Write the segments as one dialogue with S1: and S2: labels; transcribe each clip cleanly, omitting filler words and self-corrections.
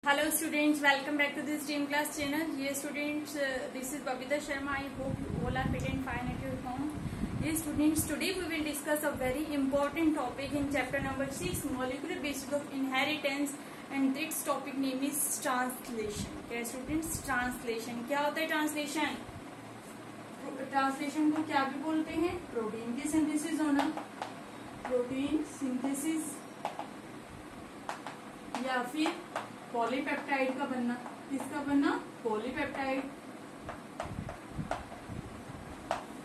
S1: Hello students, welcome back to this STEAM class channel. Yes students, this is Babita Sharma. I hope you all are fit and fine at your home. Yes students, today we will discuss a very important topic in chapter number 6, molecular basis of inheritance, and its topic name is translation. Okay students, translation क्या होता है? Translation translation को क्या भी बोलते हैं? Protein की synthesis होना, प्रोटीन सिंथेसिस या फिर पॉलीपेप्टाइड का बनना। किसका बनना? पॉलीपेप्टाइड।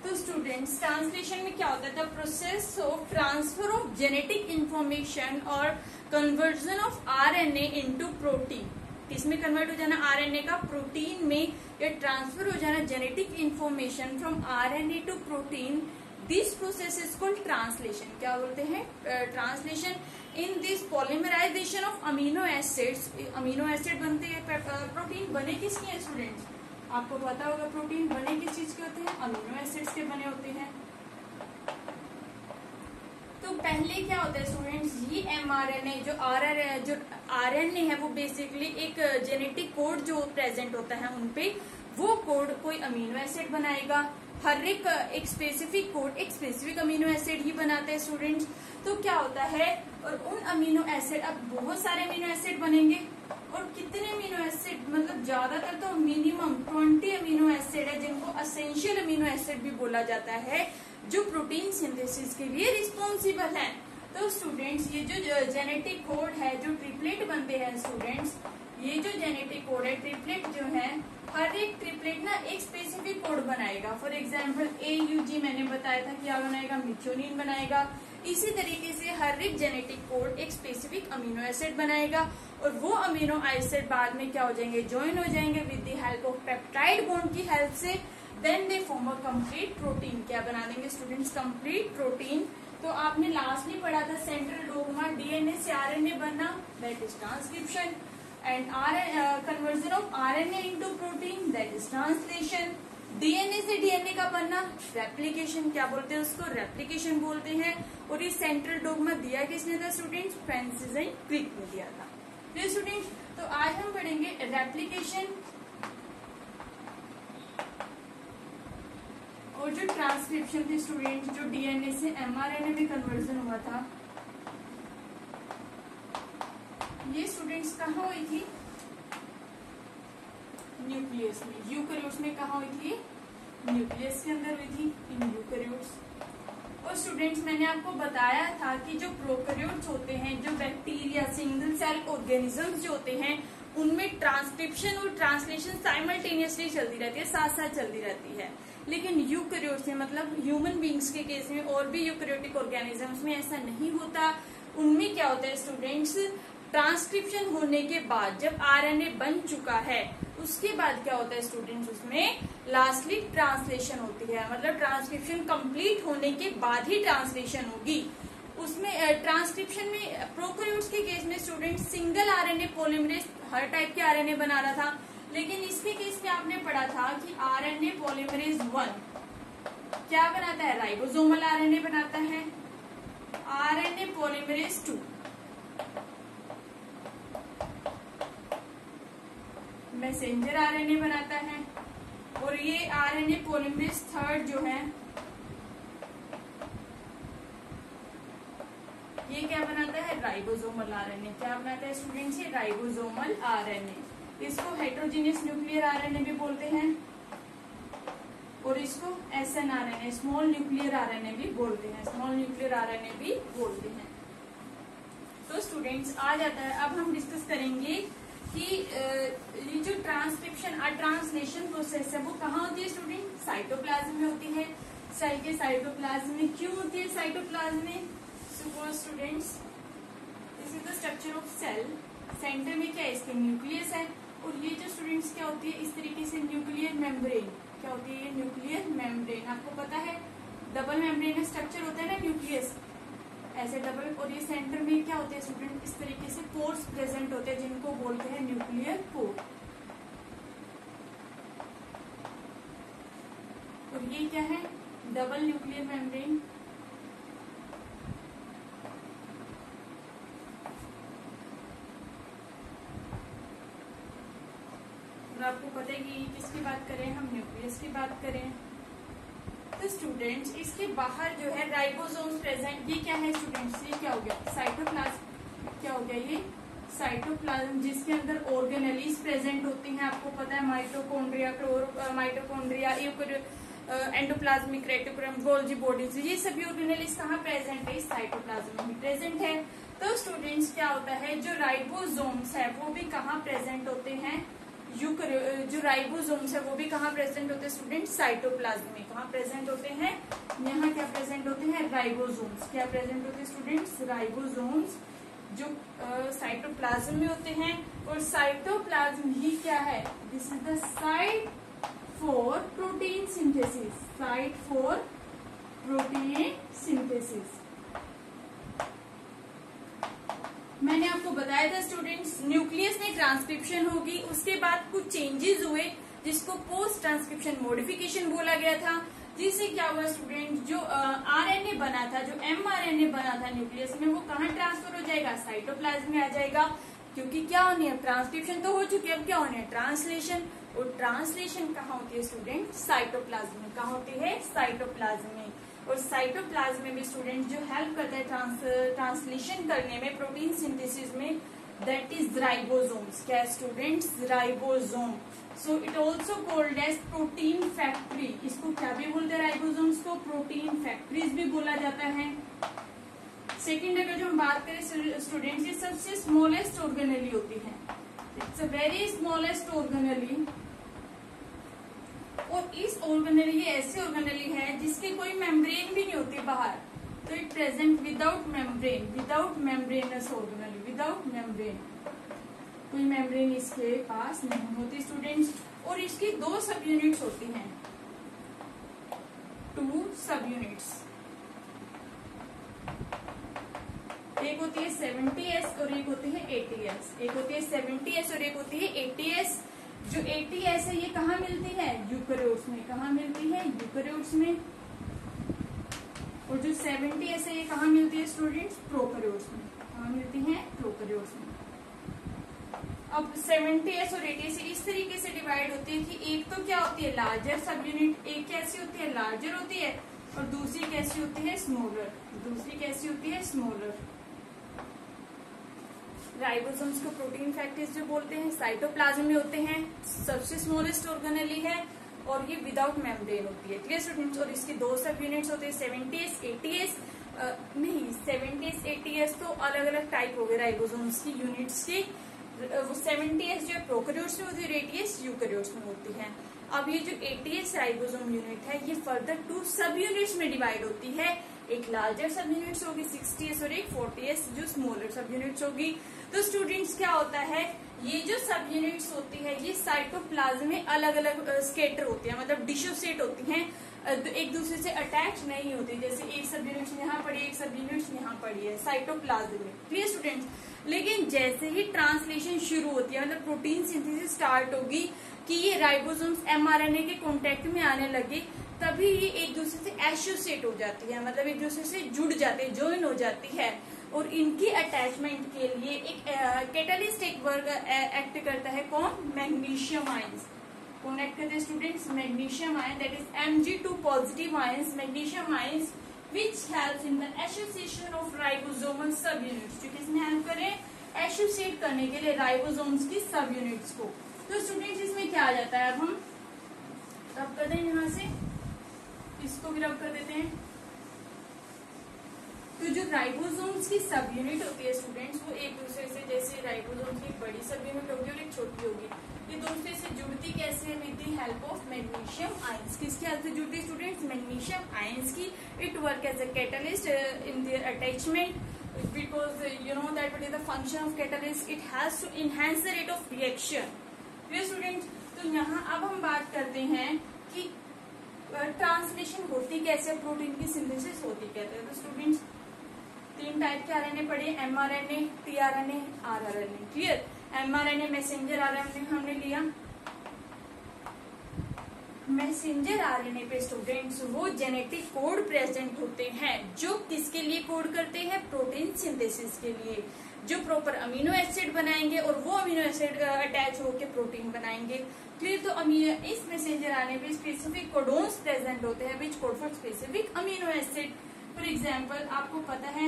S1: तो स्टूडेंट्स, ट्रांसलेशन में क्या होता है? The process of transfer of genetic information और conversion of RNA into protein. किसमें कन्वर्ट हो जाना? आरएनए का प्रोटीन में, या ट्रांसफर हो जाना genetic information from RNA to protein. This process is called translation. क्या बोलते हैं? Translation. In this polymerisation of amino acids, amino acid बनते हैं। प्रोटीन बने किसके हैं स्टूडेंट्स? आपको पता होगा प्रोटीन बने किस चीज के होते हैं? अमीनो एसिड्स के बने होते हैं। तो पहले क्या होता है स्टूडेंट्स? ये एमआरएनए जो आरएनए है वो बेसिकली एक जेनेटिक कोड जो प्रेजेंट होता है उनपे, वो कोड कोई अमीनो एसिड बनाएगा। हर एक स्पेसिफिक कोड एक स्पेसिफिक अमीनो एसिड ही बनाते हैं स्टूडेंट्स। तो क्या होता है, और उन अमीनो एसिड, अब बहुत सारे अमीनो एसिड बनेंगे, और कितने अमीनो एसिड, मतलब ज्यादातर तो मिनिमम 20 अमीनो एसिड है जिनको असेंशियल अमीनो एसिड भी बोला जाता है, जो प्रोटीन सिंथेसिस के लिए रिस्पॉन्सिबल है। तो स्टूडेंट्स, ये जो जेनेटिक कोड है, जो ट्रिपलेट बनते हैं स्टूडेंट्स, ये जो जेनेटिक कोड है, ट्रिपलेट जो है, हर एक ट्रिपलेट ना एक स्पेसिफिक कोड बनाएगा। फॉर एग्जाम्पल AUG मैंने बताया था क्या बनाएगा? मिथ्योनिन बनाएगा। इसी तरीके से हर एक जेनेटिक कोड एक स्पेसिफिक अमीनो एसिड बनाएगा, और वो अमीनो एसिड बाद में क्या हो जाएंगे? ज्वाइन हो जाएंगे with the help of peptide bond की हेल्प से। Then they form a complete protein. क्या बना देंगे स्टूडेंट्स? Complete protein. तो आपने लास्ट में पढ़ा था सेंट्रल डोग्मा, डीएनए से आरएनए बनना, that is transcription, and conversion of RNA into protein, that is translation. DNA से डीएनए का बनना, रेप्लिकेशन। क्या बोलते हैं उसको? रेप्लिकेशन बोलते हैं। और ये सेंट्रल डोग्मा दिया किसने था स्टूडेंट्स? फ्रांसिस एंड क्रिक ने दिया था। तो स्टूडेंट्स, तो आज हम पढ़ेंगे रेप्लिकेशन और जो ट्रांसक्रिप्शन थी स्टूडेंट्स, जो डीएनए से एमआरएनए में कन्वर्जन हुआ था, ये स्टूडेंट्स कहाँ हुई थी? न्यूक्लियस में। यूकैरियोट्स में कहाँ हुई थी? न्यूक्लियस के अंदर हुई थी, इन यूकैरियोट्स। और स्टूडेंट्स, मैंने आपको बताया था कि जो प्रोकैरियोट्स होते हैं, जो बैक्टीरिया, सिंगल सेल ऑर्गेनिजम्स जो होते हैं, उनमें ट्रांसक्रिप्शन और ट्रांसलेशन साइमल्टेनियसली चलती रहती है, साथ साथ चलती रहती है। लेकिन यूकैरियोट्स में, मतलब ह्यूमन बींग्स के केस में, और भी यूकैरियोटिक ऑर्गेनिजम्स में ऐसा नहीं होता। उनमें क्या होता है स्टूडेंट्स? ट्रांसक्रिप्शन होने के बाद, जब आरएनए बन चुका है, उसके बाद क्या होता है स्टूडेंट्स? उसमें लास्टली ट्रांसलेशन होती है। मतलब ट्रांसक्रिप्शन कंप्लीट होने के बाद ही ट्रांसलेशन होगी। उसमें ट्रांसक्रिप्शन में प्रोकैरियोट्स के केस में स्टूडेंट सिंगल आरएनए पॉलीमरेज हर टाइप के आरएनए बना रहा था, लेकिन इसके केस में आपने पढ़ा था कि आरएनए पॉलीमरेज 1 क्या बनाता है? राइबोसोमल आरएनए बनाता है। आरएनए पॉलीमरेज 2 मैसेंजर आरएनए बनाता है। और ये आरएनए पॉलीमरेज 3 जो है, ये क्या बनाता है? Ribosomal RNA. क्या बनाता है स्टूडेंट्स? ये राइबोसोमल आरएनए। इसको हेटेरोजीनियस न्यूक्लियर आरएनए भी बोलते हैं, और इसको SNRNA, स्मॉल न्यूक्लियर आरएनए भी बोलते हैं, स्मॉल न्यूक्लियर आरएनए भी बोलते हैं। तो स्टूडेंट्स, आ जाता है, अब हम डिस्कस करेंगे कि ये जो ट्रांसक्रिप्शन और ट्रांसलेशन प्रोसेस है वो कहाँ होती है स्टूडेंट? साइटोप्लाज्म में होती है। सेल के साइटोप्लाज्म में। क्यों होती है साइटोप्लाज्म में? Suppose students, this is the structure of cell. Centre में क्या है? इसके न्यूक्लियस है। और ये जो स्टूडेंट्स क्या होती है? इस तरीके से न्यूक्लियर मेम्ब्रेन। क्या होती है? ये न्यूक्लियर मेम्ब्रेन। आपको पता है डबल मेम्ब्रेन स्ट्रक्चर होता है ना न्यूक्लियस, ऐसे डबल। और ये सेंटर में क्या होते हैं स्टूडेंट? इस तरीके से पोर्स प्रेजेंट होते हैं, जिनको बोलते हैं न्यूक्लियर पोर। और ये क्या है? Double nuclear membrane. आपको पता है कि किसकी बात करें, हम न्यूक्लियस की बात करें। तो स्टूडेंट्स इसके बाहर जो है राइबोसोम्स प्रेजेंट, ये क्या है स्टूडेंट्स, ये क्या हो गया, साइटोप्लाज्म, क्या हो गया ये साइटोप्लाज्म, जिसके अंदर ऑर्गेनेलीज प्रेजेंट होती हैं। आपको पता है mitochondria, mitochondria, endoplasmic reticulum, Golgi bodies, ये सभी ऑर्गेनेलीज कहाँ प्रेजेंट है, इस साइटोप्लाज्म में प्रेजेंट है। तो स्टूडेंट्स क्या होता है, जो राइबोसोम्स है वो भी कहाँ प्रेजेंट होते हैं, जो राइबोसोम्स है वो भी कहाँ प्रेजेंट होते हैं स्टूडेंट्स, साइटोप्लाज्म में। कहाँ प्रेजेंट होते हैं, यहाँ क्या प्रेजेंट होते हैं, राइबोसोम्स। क्या प्रेजेंट होते हैं स्टूडेंट्स, राइबोसोम्स, जो साइटोप्लाज्म में होते हैं। और साइटोप्लाज्म ही क्या है, this is the site for protein synthesis, site for protein synthesis. मैंने आपको बताया था स्टूडेंट्स, न्यूक्लियस में ट्रांसक्रिप्शन होगी, उसके बाद कुछ चेंजेस हुए जिसको पोस्ट ट्रांसक्रिप्शन मॉडिफिकेशन बोला गया था, जिससे क्या हुआ स्टूडेंट, जो आरएनए बना था, जो एमआरएनए बना था न्यूक्लियस में, वो कहाँ ट्रांसफर हो जाएगा, साइटोप्लाज्म में आ जाएगा। क्योंकि क्या होनी है, ट्रांसक्रिप्शन तो हो चुकी है, अब क्या होनी है, ट्रांसलेशन। और ट्रांसलेशन कहाँ होती है स्टूडेंट, साइटोप्लाज्म में। कहाँ होती है, साइटोप्लाज्म में। और साइटोप्लाज्म में भी स्टूडेंट जो हेल्प करता है ट्रांसलेशन करने में, प्रोटीन सिंथेसिस में, दैट इज राइबोसोम्स। क्या students, ribosome. So it also called as protein factory. इसको क्या भी बोलते हैं, राइबोसोम्स को प्रोटीन फैक्ट्रीज भी बोला जाता है। सेकेंड अगर जो हम बात करें स्टूडेंट्स, ये सबसे स्मॉलेस्ट ऑर्गेनेली होती है, it's a very smallest organelle. और इस ऑर्गेनेली, ये ऐसे ऑर्गेनेली है जिसके कोई मेम्ब्रेन भी नहीं होती बाहर, तो it present without membrane, without membranes organelle, without membrane, कोई मेम्ब्रेन इसके पास नहीं होती स्टूडेंट्स। और इसकी 2 सब यूनिट्स होती हैं, 2 सब यूनिट्स, एक होती है 70S और एक होती है 80S। एक होती है 70S और एक होती है 80S। जो 80S है ये कहाँ मिलती है, यूकेरियोट्स में। कहाँ मिलती है, यूकेरियोट्स में। और जो 70S है ये कहाँ मिलती है स्टूडेंट्स, प्रोकैरियोट्स में। कहाँ मिलती है, प्रोकैरियोट्स में। अब 70S और 80S इस तरीके से डिवाइड होती है कि एक तो क्या होती है, लार्जर सब यूनिट, एक कैसी होती है, लार्जर होती है, और दूसरी कैसी होती है, स्मॉलर। दूसरी कैसी होती है, स्मॉलर। राइबोसोम्स को प्रोटीन फैक्टर्स जो बोलते हैं, साइटोप्लाज्म में होते हैं, सबसे स्मॉलेस्ट ऑर्गेनेली है, और ये विदाउट मेम्ब्रेन होती है। Clear students. और इसके 2 सब यूनिट्स होते हैं, 70S 80S। नहीं, 70S 80S तो अलग अलग टाइप हो गए राइबोसोम्स की यूनिट्स के। वो 70S जो है प्रोकैरियोट्स में होती है, 80S यूकेरियोट्स में होती है। अब ये जो 80S राइबोसोम यूनिट है, ये फर्दर 2 सब यूनिट्स में डिवाइड होती है। एक लार्जर सब यूनिट्स होगी 60S और एक 40S जो स्मॉलर सब यूनिट्स होगी। तो स्टूडेंट्स क्या होता है, ये जो सब यूनिट्स होती है ये साइटोप्लाज्म में अलग अलग स्केटर होती है, मतलब डिसोसिएट होती हैं, एक दूसरे से अटैच नहीं होती। जैसे एक सब यूनिट्स यहाँ पड़ी, एक सब यूनिट्स यहाँ पड़ी है साइटोप्लाज्म में। Clear students. लेकिन जैसे ही ट्रांसलेशन शुरू होती है, मतलब प्रोटीन सिंथेसिस स्टार्ट होगी कि ये राइबोसोम्स एमआरएनए के कांटेक्ट में आने लगे, तभी ये एक दूसरे से एसोसिएट हो जाती है, मतलब एक दूसरे से जुड़ जाते हैं, ज्वाइन हो जाती है। और इनकी अटैचमेंट के लिए एक कैटालिस्ट एक वर्ग एक्ट करता है, कौन, मैग्नीशियम आयंस। कौन एक्ट करते हैं students, magnesium ion, that is Mg2 positive ions, magnesium ions which helps in the association of ribosomal subunits, जो किसमें हेल्प करें, एसोसिएट करने के लिए राइबोसोम्स की सब यूनिट्स को। तो स्टूडेंट्स इसमें क्या आ जाता है, अब हम रब कर दें यहाँ से, इसको भी रब कर देते हैं। तो जो राइबोसोम्स की सब यूनिट होती है स्टूडेंट्स, वो एक दूसरे से, जैसे राइबोसोम्स की बड़ी सब यूनिट होगी और एक छोटी होगी, ये दूसरे से जुड़ती कैसे है, with the help of magnesium ions. किसकी हेल्प से जुड़ती है स्टूडेंट्स, मैग्नीशियम आयंस की। It work as a catalyst in their attachment, because you know that what is the function of catalyst, it has to enhance the rate of reaction. Clear students. तो यहाँ अब हम बात करते हैं कि translation होती कैसे, प्रोटीन की सिंथेसिस होती कैसे। तो स्टूडेंट्स 3 टाइप के आरएनए पढ़े, mRNA, tRNA, rRNA. Clear. MRNA messenger RNA हमने लिया। मैसेंजर आरएनए पे स्टूडेंट्स वो जेनेटिक कोड प्रेजेंट होते हैं जो किसके लिए कोड करते हैं, प्रोटीन सिंथेसिस के लिए। जो प्रॉपर अमीनो एसिड बनाएंगे और वो अमीनो एसिड अटैच होकर प्रोटीन बनाएंगे। क्लियर। तो इस मैसेंजर आरएनए पे स्पेसिफिक कोडोन्स प्रेजेंट होते हैं विच code for specific amino acid. For example आपको पता है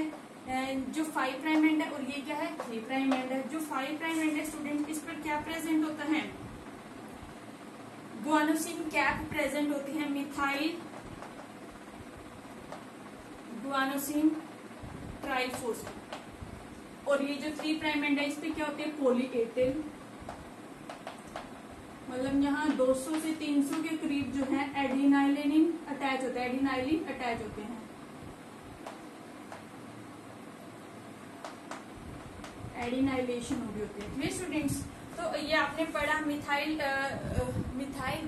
S1: जो 5 प्राइम एंड है और ये क्या है 3 प्राइम एंड है। जो 5 प्राइम एंड है स्टूडेंट इस पर क्या प्रेजेंट होता है, गुआनोसिन कैप प्रेजेंट होती है, मिथाइल गुआनोसिन ट्राइफॉस्फेट। और ये जो 3 प्राइम एंड है इस पे क्या होती है पॉली ए टेल। मतलब यहाँ 200 से 300 के करीब जो है एडिनाइलिन अटैच होता है, एडिनाइलिन अटैच होते हैं, एडिनाइलेशन हो गई होती है। Clear students. तो ये आपने पढ़ा methyl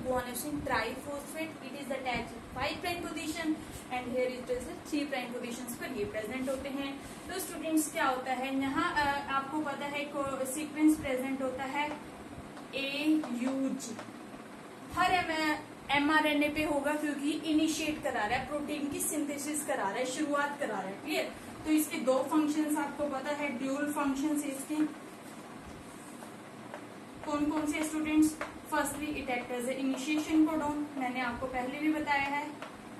S1: guanosine triphosphate, it is attach 5 prime position and here it is 3 prime positions पर ये प्रेजेंट होते हैं। तो स्टूडेंट्स क्या होता है यहाँ आपको पता है सीक्वेंस प्रेजेंट होता है AUG, हर mRNA पे होगा क्योंकि इनिशिएट करा रहा है, प्रोटीन की सिंथेसिस करा रहा है, शुरुआत करा रहा है। क्लियर। तो इसके 2 फंक्शंस आपको पता है, ड्यूल फंक्शंस इसके कौन कौन से students. Firstly it act as a initiation codon, मैंने आपको पहले भी बताया है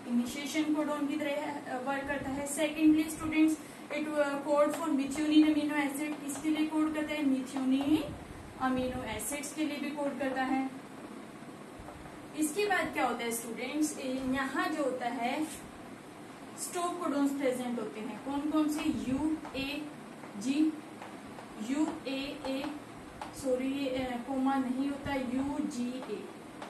S1: इनिशिएशन कोडोन की तरह वर्क करता है। Secondly students it code for methionine amino acid, किसके लिए कोड करता है, मिथ्योनिन अमीनो एसिड्स के लिए भी कोड करता है। इसके बाद क्या होता है स्टूडेंट्स, यहाँ जो होता है स्टॉप कोडोन्स प्रेजेंट होते हैं, कौन कौन से, UAA, सॉरी ये कोमा नहीं होता, UGA।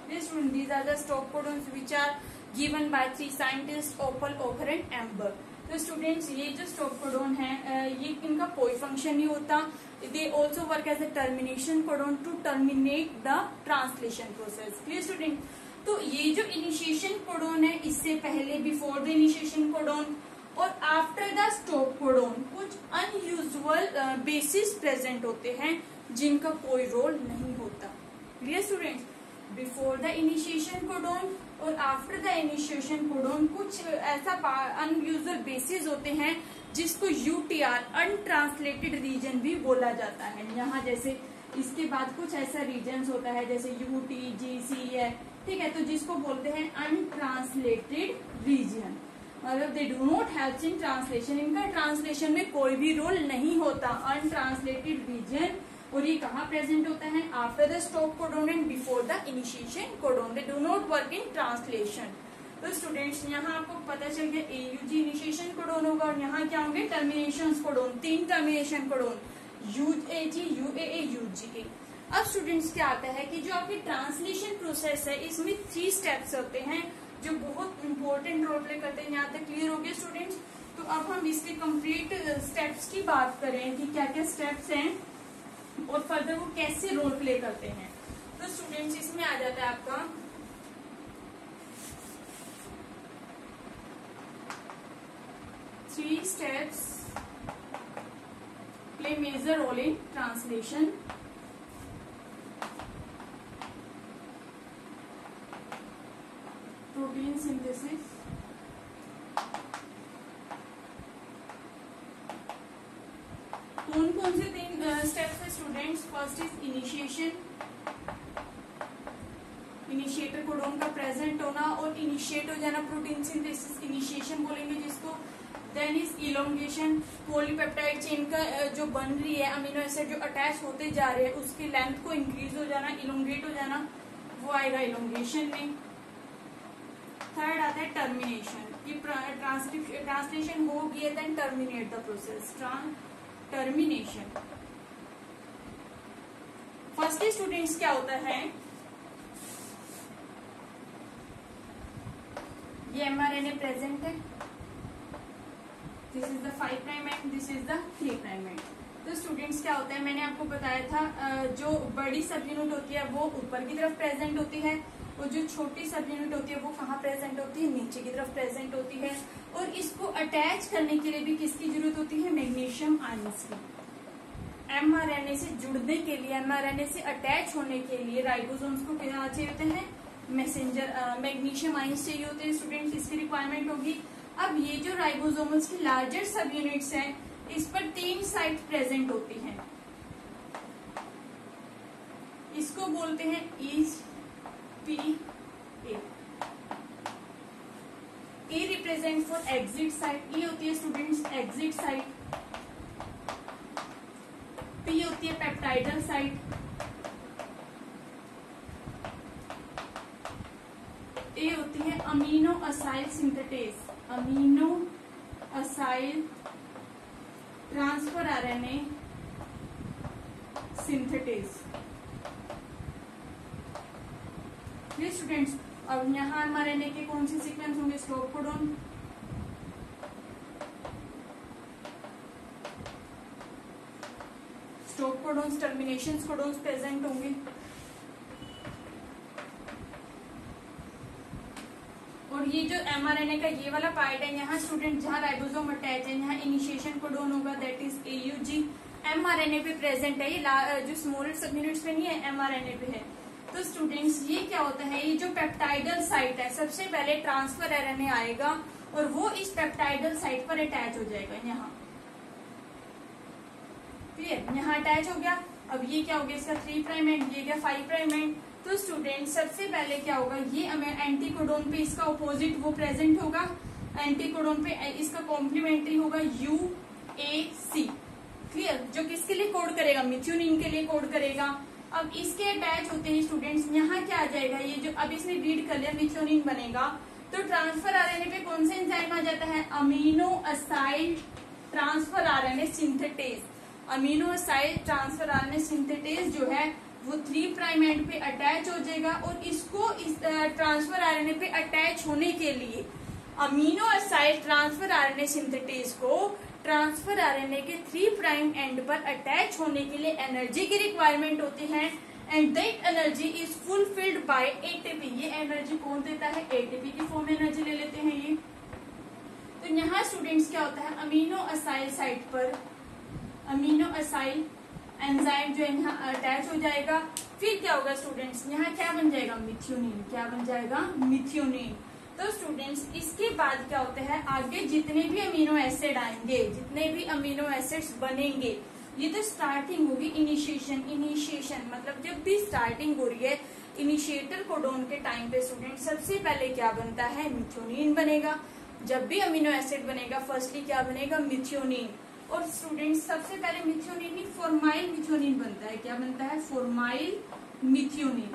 S1: These are the stop codons which are given by 3 scientists, Opel, Ocher and Amber। तो स्टूडेंट्स ये जो स्टॉप कोडोन है ये इनका कोई फंक्शन नहीं होता, they also work as a termination codon to terminate the translation process. Clear student. तो ये जो इनिशिएशन कोडोन है इससे पहले बिफोर द इनिशिएशन कोडोन और आफ्टर द स्टॉप कोडोन कुछ अनयूजुअल बेसिस प्रेजेंट होते हैं जिनका कोई रोल नहीं होता। Clear students. Before the initiation codon और आफ्टर द इनिशिएशन कोडोन कुछ ऐसा अनयूजुअल बेसिस होते हैं जिसको UTR अनट्रांसलेटेड रीजन भी बोला जाता है। यहाँ जैसे इसके बाद कुछ ऐसा रीजन होता है जैसे UTGC है, ठीक है, तो जिसको बोलते हैं अनट्रांसलेटेड रीजन, मतलब they do not help in translation, इनका ट्रांसलेशन में कोई भी रोल नहीं होता, अनट्रांसलेटेड रीजन। और ये कहाँ प्रेजेंट होता है, after the stop codon and before the initiation codon, they do not work in translation. तो स्टूडेंट्स यहाँ आपको पता चल गया AUG इनिशिएशन कोडोन होगा और यहाँ क्या होंगे termination codon, 3 termination codon UAG, UAA, UGA। अब स्टूडेंट्स क्या आता है कि जो आपकी ट्रांसलेशन प्रोसेस है इसमें 3 स्टेप्स होते हैं जो बहुत इंपॉर्टेंट रोल प्ले करते हैं। यहाँ तक क्लियर हो गया स्टूडेंट्स। तो अब हम इसके कंप्लीट स्टेप्स की बात करें कि क्या क्या स्टेप्स हैं और फर्दर वो कैसे रोल प्ले करते हैं। तो स्टूडेंट्स इसमें आ जाता है आपका three steps play major role in translation. Protein synthesis, कौन कौन से 3 स्टेप्स है students. First is initiation, initiator codon का प्रेजेंट होना और इनिशिएट हो जाना, प्रोटीन सिंथेसिस इनिशिएशन बोलेंगे जिसको। Then is elongation, polypeptide chain का जो बन रही है अमीनो एसिड जो अटैच होते जा रहे हैं उसकी लेंथ को इंक्रीज हो जाना, इलोंगेट हो जाना, वो आएगा इलोंगेशन में। थर्ड आता है टर्मिनेशन, कि ट्रांसलेशन हो गया then terminate the process, termination. Firstly students क्या होता है, ये mRNA प्रेजेंट है, this is the 5 prime end this is the 3 prime end. तो स्टूडेंट्स क्या होता है, मैंने आपको बताया था जो बड़ी सब यूनिट होती है वो ऊपर की तरफ प्रेजेंट होती है और जो छोटी सब यूनिट होती है वो कहाँ प्रेजेंट होती है, नीचे की तरफ प्रेजेंट होती है। और इसको अटैच करने के लिए भी किसकी जरूरत होती है, मैग्नीशियम आयंस की। mRNA से जुड़ने के लिए, mRNA से अटैच होने के लिए राइबोसोम्स को क्या चाहिए होते हैं, मैसेंजर मैग्नीशियम आयंस चाहिए होते हैं। स्टूडेंट्स इसकी रिक्वायरमेंट होगी। अब ये जो राइबोसोम्स की लार्जर सब यूनिट्स हैं इस पर 3 साइट प्रेजेंट होती हैं। इसको बोलते हैं EPA। E represent for exit site, E होती है स्टूडेंट्स एग्जिट साइट, P होती है पेप्टाइडल साइट, A होती है amino acyl synthetase, amino acyl transfer RNA synthetase. ये स्टूडेंट्स अब यहाँ एमआरएनए के कौन से सीक्वेंस होंगे? Stop codon, stop codons, termination codons present होंगे। और ये जो एमआरएनए का ये वाला पार्ट है, यहाँ स्टूडेंट जहाँ राइबोसोम अटैच है, यहाँ इनिशिएशन कोडॉन होगा, दैट इज AUG। एमआरएनए पे प्रेजेंट है, ये जो स्मॉल सबयूनिट्स पे नहीं है, एमआरएनए पे है। तो स्टूडेंट्स ये क्या होता है, ये जो पेप्टाइडल साइट है, सबसे पहले ट्रांसफर आरएनए आएगा और वो इस पेप्टाइडल साइट पर अटैच हो जाएगा। यहाँ क्लियर, यहाँ अटैच हो गया। अब ये क्या हो गया, इसका 3 प्राइम एंड, ये क्या 5 प्राइम एंड। तो स्टूडेंट सबसे पहले क्या होगा, ये एंटी कोडॉन पे इसका ऑपोजिट वो प्रेजेंट होगा, एंटी कोडॉन पे इसका कॉम्प्लीमेंट्री होगा UAC। क्लियर, जो किसके लिए कोड करेगा, मिथ्योनिन के लिए कोड करेगा। अब इसके अटैच होते हैं स्टूडेंट्स, यहाँ क्या आ जाएगा, ये जो अब इसने रीड कर लिया मिथ्योनिन बनेगा, तो ट्रांसफर आरएनए पे कौन सा एंजाइम आ जाता है, amino acyl transfer RNA synthetase. Amino acyl transfer RNA synthetase जो है वो 3 प्राइम एंड पे अटैच हो जाएगा और इसको इस ट्रांसफर आरएनए पे अटैच होने के लिए amino acyl transfer RNA synthetase को ट्रांसफर आरएनए के 3 प्राइम एंड पर अटैच होने के लिए एनर्जी की रिक्वायरमेंट होती है, and that energy is fulfilled by ATP। ये एनर्जी कौन देता है, ATP की फॉर्म में एनर्जी ले लेते हैं ये। तो यहाँ स्टूडेंट्स क्या होता है, अमीनो असाइल साइट पर अमीनो असाइल एंजाइम जो है यहाँ अटैच हो जाएगा। फिर क्या होगा स्टूडेंट्स, यहाँ क्या बन जाएगा, मिथ्योनिन। क्या बन जाएगा, मिथ्योनिन। तो स्टूडेंट्स इसके बाद क्या होता है, आगे जितने भी अमीनो एसिड आएंगे, जितने भी अमीनो एसिड्स बनेंगे, ये तो स्टार्टिंग होगी इनिशिएशन। इनिशिएशन मतलब जब भी स्टार्टिंग हो रही है इनिशिएटर कोडॉन के टाइम पे स्टूडेंट सबसे पहले क्या बनता है, मिथ्योनिन बनेगा। जब भी अमीनो एसिड बनेगा फर्स्टली क्या बनेगा, मिथ्योनिन। और स्टूडेंट सबसे पहले मिथ्योनिन ही फॉर्माइल मिथ्योनिन बनता है। क्या बनता है, फॉर्माइल मिथ्योनिन।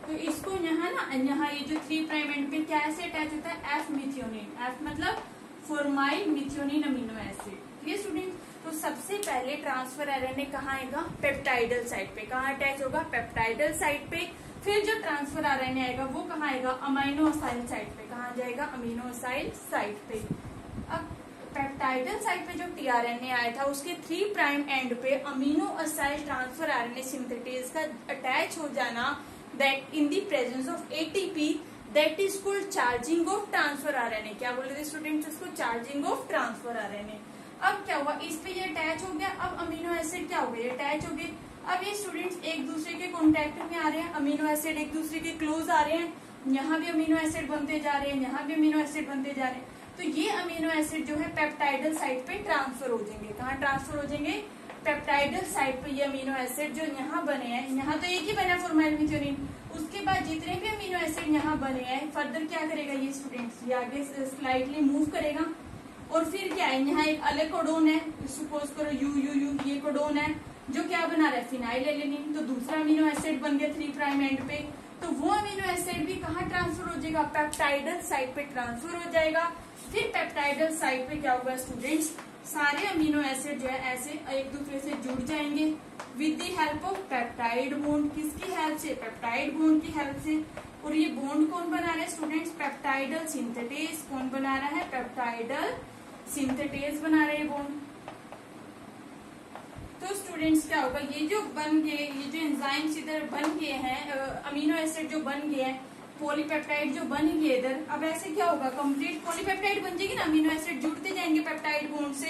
S1: तो इसको यहाँ ये जो 3 प्राइम एंड पे क्या ऐसे अटैच होता है, F मिथ्योनिन। F मतलब फॉर्माइल मिथ्योनिन अमीनो एसिड। ये स्टूडेंट तो सबसे पहले ट्रांसफर आरएनए कहाँ आएगा, पेप्टाइडल साइट पे। कहाँ अटैच होगा, पेप्टाइडल साइट पे। फिर जो ट्रांसफर आरएनए आएगा वो कहाँ आएगा, अमीनो असाइल साइट पे। कहाँ जाएगा, अमीनो असाइल साइट पे। अब पेप्टाइडल साइट पे जो टीआरएनए आया था उसके 3 प्राइम एंड पे amino acyl transfer RNA synthetase का अटैच हो जाना, that in the presence of ATP, that is called charging of transfer RNA. क्या बोल रहे थे स्टूडेंट्स, उसको चार्जिंग ऑफ ट्रांसफर आरएनए। अब क्या हुआ, इस पे ये अटैच हो गया। अब अमीनो एसिड क्या हो गए, अटैच हो गए। अब ये स्टूडेंट्स एक दूसरे के कॉन्टेक्ट में आ रहे हैं, अमीनो एसिड एक दूसरे के क्लोज आ रहे हैं। यहाँ भी अमीनो एसिड बनते जा रहे हैं, यहाँ भी अमीनो एसिड बनते जा रहे हैं। तो ये अमीनो एसिड जो है पेप्टाइडल साइट पे ट्रांसफर हो जाएंगे। कहाँ ट्रांसफर हो जाएंगे, पेप्टाइडल साइट पे। ये अमीनो एसिड जो यहाँ बने हैं, यहाँ तो एक ही बना फॉर्माइल मिथ्योनिन। उसके बाद जितने भी अमीनो एसिड यहाँ बने हैं फर्दर क्या करेगा ये स्टूडेंट्स, ये आगे स्लाइडली मूव करेगा। और फिर क्या है, यहाँ एक अलग कोडोन है, सपोज करो यू, ये कोडोन है जो क्या बना रहा है, फिनाइल एलेनिन। तो दूसरा अमीनो एसिड बन गया 3 प्राइम एंड पे। तो वो अमीनो एसिड भी कहाँ ट्रांसफर हो जाएगा, पेप्टाइडल साइट पे ट्रांसफर हो जाएगा। फिर पेप्टाइडल साइट पे क्या होगा स्टूडेंट्स, सारे अमीनो एसिड जो है ऐसे एक दूसरे से जुड़ जाएंगे with the help of peptide bond. किसकी हेल्प से, पेप्टाइड बॉन्ड की हेल्प से। और ये बॉन्ड कौन बना रहा है स्टूडेंट्स, पेप्टाइडल सिंथेटेज। कौन बना रहा है, पेप्टाइडल सिंथेटेज बना रहे हैं बॉन्ड। तो स्टूडेंट्स क्या होगा, ये जो बन गए, ये जो एंजाइम्स इधर बन गए हैं, अमीनो एसिड जो बन गए हैं, पॉलीपेप्टाइड जो बन गए इधर, अब ऐसे क्या होगा, कंप्लीट पॉलीपेप्टाइड बन जाएगी ना, अमीनो एसिड जुड़ते जाएंगे पेप्टाइड बॉन्ड से।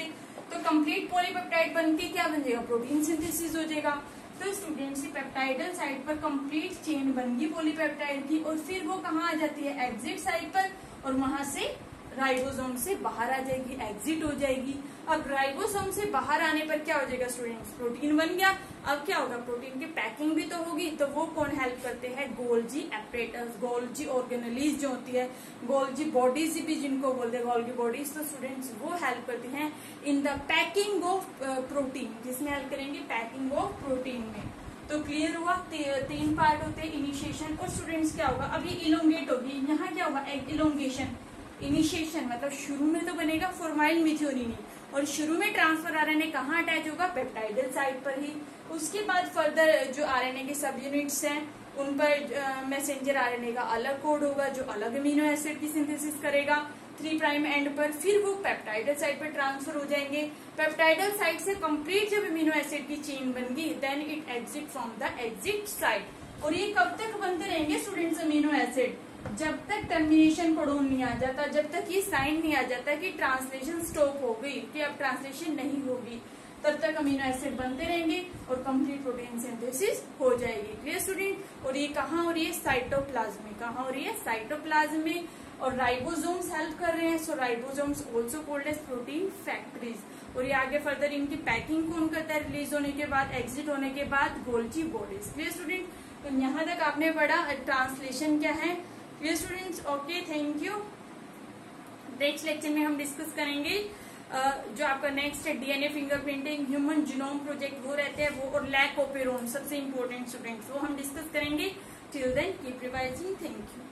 S1: तो कंप्लीट पॉलीपेप्टाइड बनके क्या बन जाएगा, प्रोटीन सिंथेसिस हो जाएगा। तो स्टूडेंट्स पेप्टाइडल साइट पर कंप्लीट चेन बन गई पॉलीपेप्टाइड की, और फिर वो कहाँ आ जाती है, एग्जिट साइट पर, और वहां से राइबोसोम से बाहर आ जाएगी, एग्जिट हो जाएगी। अब राइबोसोम से बाहर आने पर क्या हो जाएगा स्टूडेंट्स, प्रोटीन बन गया। अब क्या होगा, प्रोटीन की पैकिंग भी तो होगी, तो वो कौन हेल्प करते हैं, गोल्जी एपरेटस, गोल्जी ऑर्गेनलीज जो होती है, गोल्जी बॉडीज भी जिनको बोलते हैं गोल्गी बॉडीज, तो स्टूडेंट्स वो हेल्प करती हैं in the packing of protein, जिसमें हेल्प करेंगे पैकिंग ऑफ प्रोटीन में। तो क्लियर हुआ, तीन पार्ट होते हैं, इनिशिएशन। और स्टूडेंट्स क्या होगा, अब ये इलोंगेट होगी, यहाँ क्या होगा, इलोंगेशन। इनिशिएशन मतलब शुरू में तो बनेगा फॉर्माइल मिथ्योनिन, और शुरू में ट्रांसफर आरएनए कहाँ अटैच होगा, पेप्टाइडल साइट पर ही। उसके बाद फर्दर जो आरएनए के सब यूनिट्स हैं उन पर मैसेंजर आरएनए का अलग कोड होगा जो अलग अमीनो एसिड की सिंथेसिस करेगा 3 प्राइम एंड पर, फिर वो पेप्टाइडल साइट पर ट्रांसफर हो जाएंगे। पेप्टाइडल साइट से कंप्लीट जब अमीनो एसिड की चेन बन गई, then it exit from the exit site. और ये कब तक बनते रहेंगे स्टूडेंट्स अमीनो एसिड, जब तक टर्मिनेशन कोडोन नहीं आ जाता, जब तक ये साइन नहीं आ जाता कि ट्रांसलेशन स्टॉप हो गई, कि अब ट्रांसलेशन नहीं होगी, तब तक अमीनो एसिड बनते रहेंगे और कंप्लीट प्रोटीन सिंथेसिस हो जाएगी। Clear student. और ये कहाँ हो रही है, साइटोप्लाज्म में। कहाँ हो रही है, साइटोप्लाज्म में। और राइबोसोम्स हेल्प कर रहे हैं, so ribosomes also called as protein factories. और ये आगे फर्दर इनकी पैकिंग कौन करता है, रिलीज होने के बाद, एग्जिट होने के बाद, गोल्जी बॉडीज। Clear student. तो यहाँ तक आपने पढ़ा ट्रांसलेशन क्या है। Clear students, okay, thank you. Next lecture में हम डिस्कस करेंगे जो आपका नेक्स्ट है DNA fingerprinting, human genome project वो रहते हैं वो, और लैक ओपेरोन सबसे इंपॉर्टेंट स्टूडेंट्स, वो हम डिस्कस करेंगे। Till then keep revising, thank you.